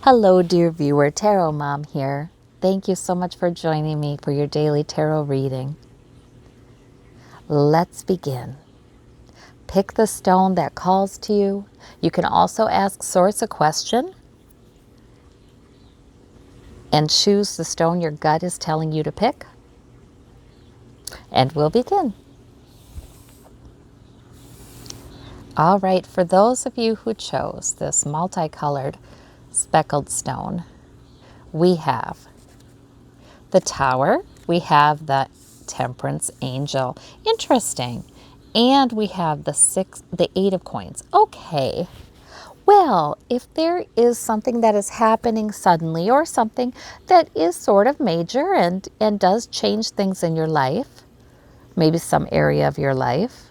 Hello, dear viewer, Tarot Mom here. Thank you so much for joining me for your daily tarot reading. Let's begin. Pick the stone that calls to you. You can also ask Source a question and choose the stone your gut is telling you to pick. And we'll begin. All right, for those of you who chose this multicolored speckled stone, we have the Tower, we have the Temperance Angel. Interesting. And we have the Eight of Coins. Okay. Well, if there is something that is happening suddenly or something that is sort of major and does change things in your life, maybe some area of your life,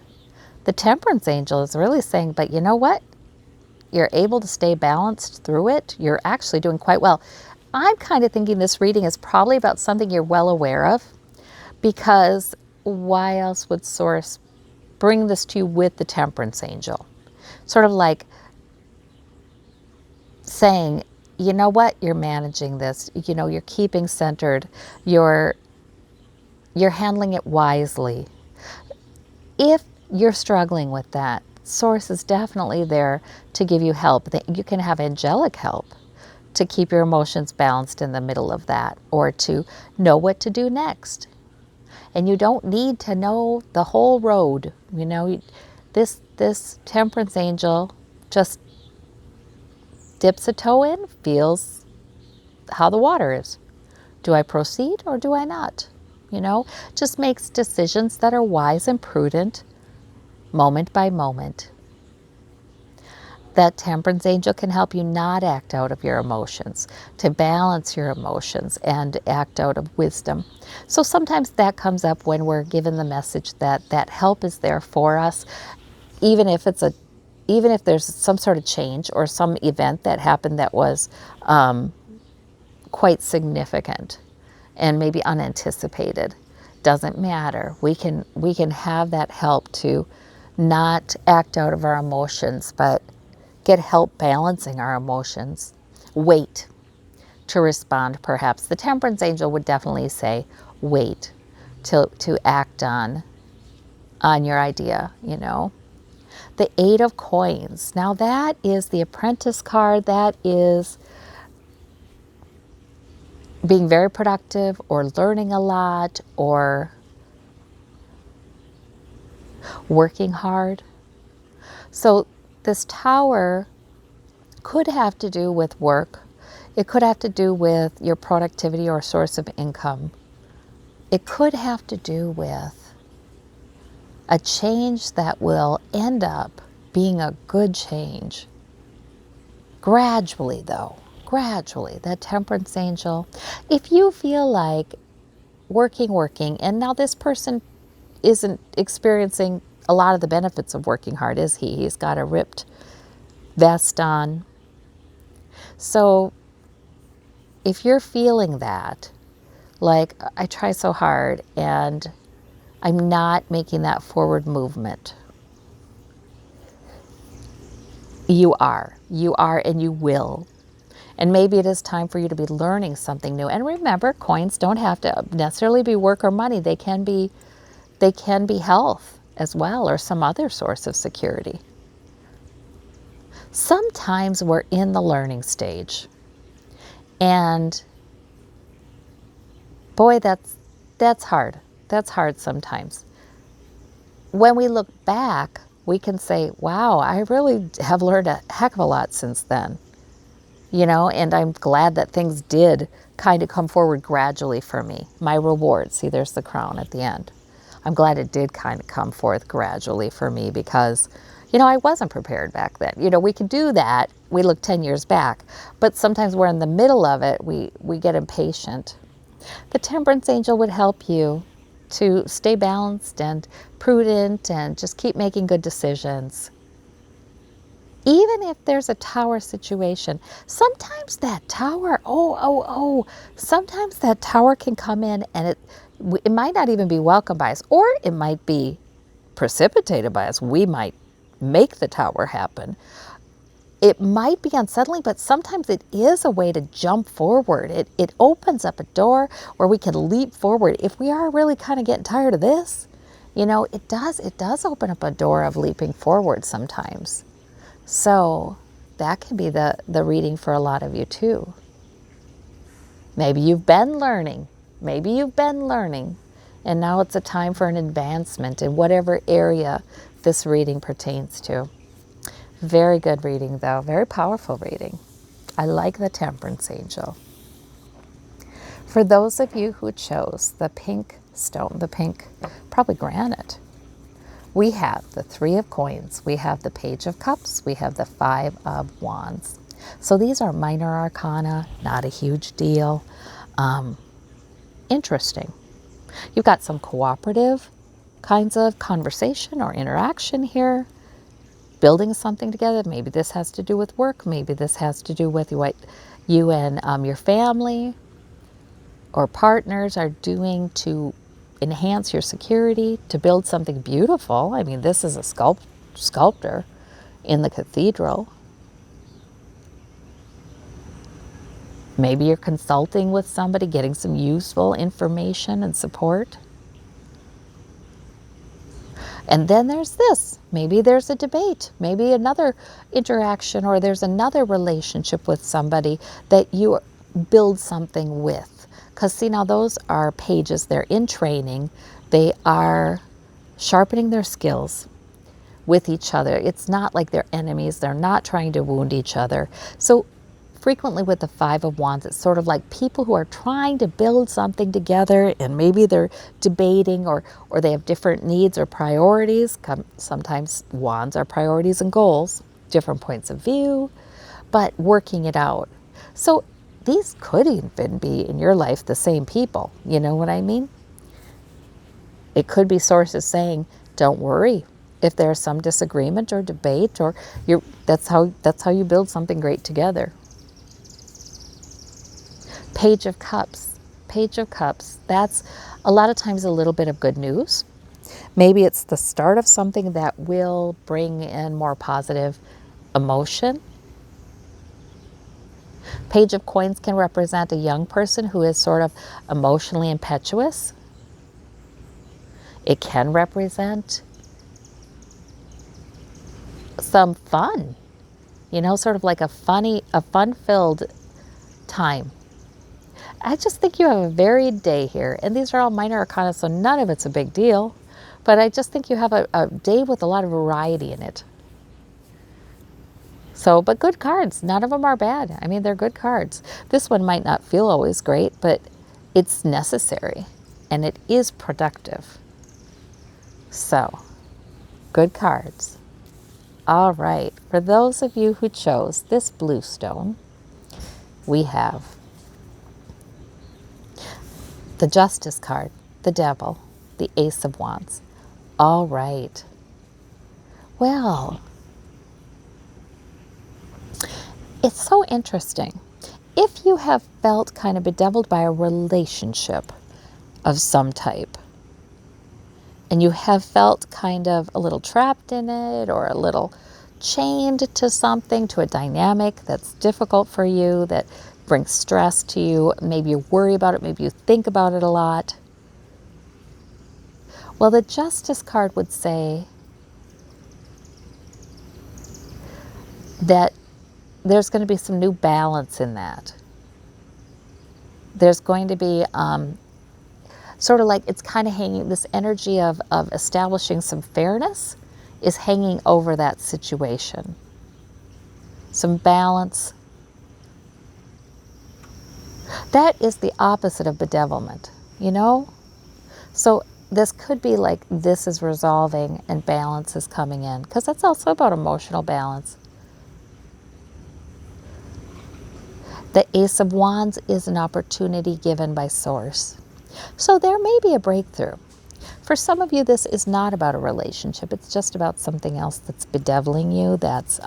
the Temperance Angel is really saying, but you know what? You're able to stay balanced through it. You're actually doing quite well. I'm kind of thinking this reading is probably about something you're well aware of, because why else would Source bring this to you with the Temperance Angel? Sort of like saying, you know what, you're managing this, you're keeping centered, you're handling it wisely. If you're struggling with that, Source is definitely there to give you help. That you can have angelic help to keep your emotions balanced in the middle of that, or to know what to do next. And you don't need to know the whole road. This Temperance Angel just dips a toe in, feels how the water is. Do I proceed or do I not? Just makes decisions that are wise and prudent, moment by moment. That Temperance Angel can help you not act out of your emotions, to balance your emotions and act out of wisdom. So sometimes that comes up when we're given the message that help is there for us, even if there's some sort of change or some event that happened that was quite significant and maybe unanticipated. Doesn't matter. We can have that help to not act out of our emotions, but get help balancing our emotions. Wait to respond, perhaps. The Temperance Angel would definitely say, wait to act on your idea, The Eight of Coins. Now that is the Apprentice card. That is being very productive or learning a lot or working hard. So this Tower could have to do with work. It could have to do with your productivity or source of income. It could have to do with a change that will end up being a good change. Gradually, though. Gradually. That Temperance Angel. If you feel like working, and now this person isn't experiencing a lot of the benefits of working hard, is he? He's got a ripped vest on. So if you're feeling that, like, I try so hard and I'm not making that forward movement, you are, and you will. And maybe it is time for you to be learning something new. And remember, coins don't have to necessarily be work or money. They can be health as well, or some other source of security. Sometimes we're in the learning stage, and boy, that's hard. That's hard sometimes. When we look back, we can say, wow, I really have learned a heck of a lot since then. And I'm glad that things did kind of come forward gradually for me. My reward, see, there's the crown at the end. I'm glad it did kind of come forth gradually for me because, I wasn't prepared back then. We could do that. We look 10 years back, but sometimes we're in the middle of it. We get impatient. The Temperance Angel would help you to stay balanced and prudent and just keep making good decisions. Even if there's a Tower situation, sometimes that Tower, sometimes that Tower can come in and it might not even be welcomed by us, or it might be precipitated by us. We might make the Tower happen. It might be unsettling, but sometimes it is a way to jump forward. It opens up a door where we can leap forward. If we are really kind of getting tired of this, it does open up a door of leaping forward sometimes. So that can be the reading for a lot of you too. Maybe you've been learning. And now it's a time for an advancement in whatever area this reading pertains to. Very good reading, though. Very powerful reading. I like the Temperance Angel. For those of you who chose the pink stone, the pink, probably granite, we have the Three of Coins. We have the Page of Cups. We have the Five of Wands. So these are minor arcana, not a huge deal. Interesting. You've got some cooperative kinds of conversation or interaction here, building something together. Maybe this has to do with work. Maybe this has to do with what you and your family or partners are doing to enhance your security, to build something beautiful. I mean, this is a sculptor in the cathedral. Maybe you're consulting with somebody, getting some useful information and support. And then there's this. Maybe there's a debate, maybe another interaction, or there's another relationship with somebody that you build something with. Because see, now those are pages. They're in training. They are sharpening their skills with each other. It's not like they're enemies. They're not trying to wound each other. So frequently with the Five of Wands, it's sort of like people who are trying to build something together, and maybe they're debating or they have different needs or priorities. Sometimes wands are priorities and goals, different points of view, but working it out. So these could even be in your life the same people. You know what I mean? It could be sources saying, don't worry if there's some disagreement or debate, or that's how you build something great together. Page of Cups. Page of Cups. That's a lot of times a little bit of good news. Maybe it's the start of something that will bring in more positive emotion. Page of Coins can represent a young person who is sort of emotionally impetuous. It can represent some fun, sort of like a fun-filled time. I just think you have a varied day here. And these are all minor arcana, so none of it's a big deal. But I just think you have a day with a lot of variety in it. So, but good cards. None of them are bad. I mean, they're good cards. This one might not feel always great, but it's necessary. And it is productive. So, good cards. All right. For those of you who chose this blue stone, we have the Justice card, the Devil, the Ace of Wands. All right. Well, it's so interesting. If you have felt kind of bedeviled by a relationship of some type, and you have felt kind of a little trapped in it, or a little chained to something, to a dynamic that's difficult for you, that brings stress to you, maybe you worry about it, maybe you think about it a lot. Well, the Justice card would say that there's going to be some new balance in that. There's going to be sort of like it's kind of hanging, this energy of establishing some fairness is hanging over that situation. Some balance. That is the opposite of bedevilment, So this could be like this is resolving and balance is coming in, because that's also about emotional balance. The Ace of Wands is an opportunity given by Source. So there may be a breakthrough. For some of you, this is not about a relationship. It's just about something else that's bedeviling you, that's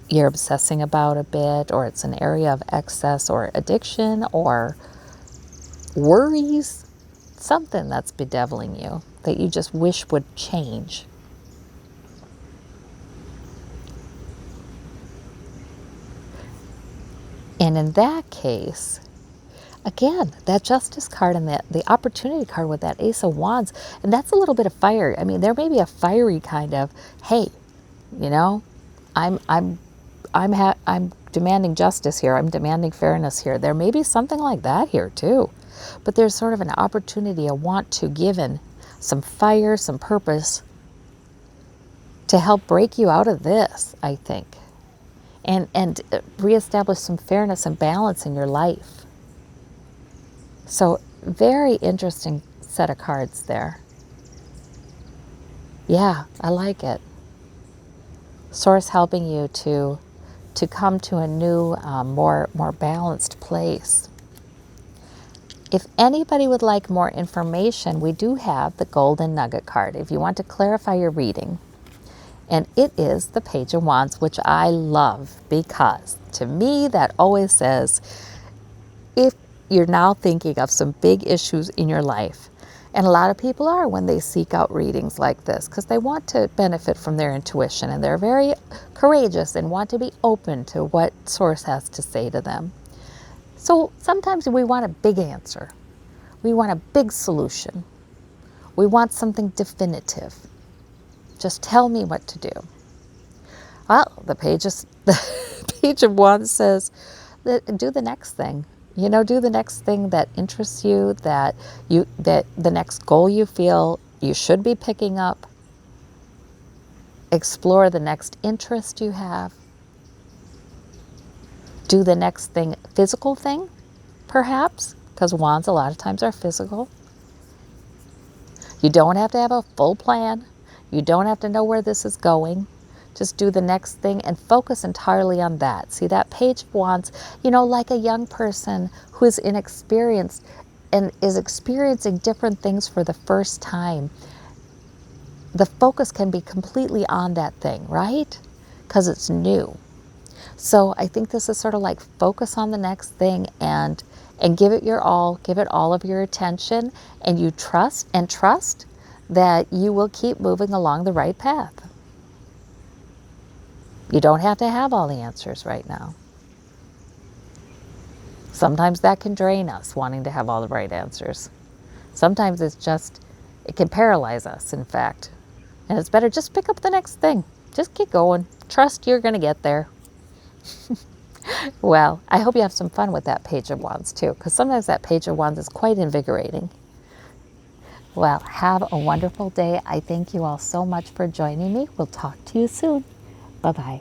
you're obsessing about a bit, or it's an area of excess or addiction or worries, something that's bedeviling you that you just wish would change. And in that case, again, that Justice card and the Opportunity card with that Ace of Wands, and that's a little bit of fire. I mean, there may be a fiery kind of, hey, you know, I'm demanding justice here. I'm demanding fairness here. There may be something like that here too. But there's sort of an opportunity, a want to give in some fire, some purpose to help break you out of this, I think. And reestablish some fairness and balance in your life. So very interesting set of cards there. Yeah, I like it. Source helping you to come to a new, more balanced place. If anybody would like more information, we do have the Golden Nugget card if you want to clarify your reading. And it is the Page of Wands, which I love because to me that always says if you're now thinking of some big issues in your life, and a lot of people are when they seek out readings like this because they want to benefit from their intuition and they're very courageous and want to be open to what Source has to say to them. So sometimes we want a big answer. We want a big solution. We want something definitive. Just tell me what to do. Well, the Page of Wands says that do the next thing. You know, do the next thing that interests you, that the next goal you feel you should be picking up. Explore the next interest you have. Do the next thing, physical thing, perhaps, because wands a lot of times are physical. You don't have to have a full plan. You don't have to know where this is going. Just do the next thing and focus entirely on that. See, that Page of Wands, you know, like a young person who is inexperienced and is experiencing different things for the first time. The focus can be completely on that thing, right? Because it's new. So I think this is sort of like focus on the next thing and give it your all, give it all of your attention, and you trust that you will keep moving along the right path. You don't have to have all the answers right now. Sometimes that can drain us, wanting to have all the right answers. Sometimes it can paralyze us, in fact. And it's better just pick up the next thing. Just keep going. Trust you're going to get there. Well, I hope you have some fun with that Page of Wands too, because sometimes that Page of Wands is quite invigorating. Well, have a wonderful day. I thank you all so much for joining me. We'll talk to you soon. Bye-bye.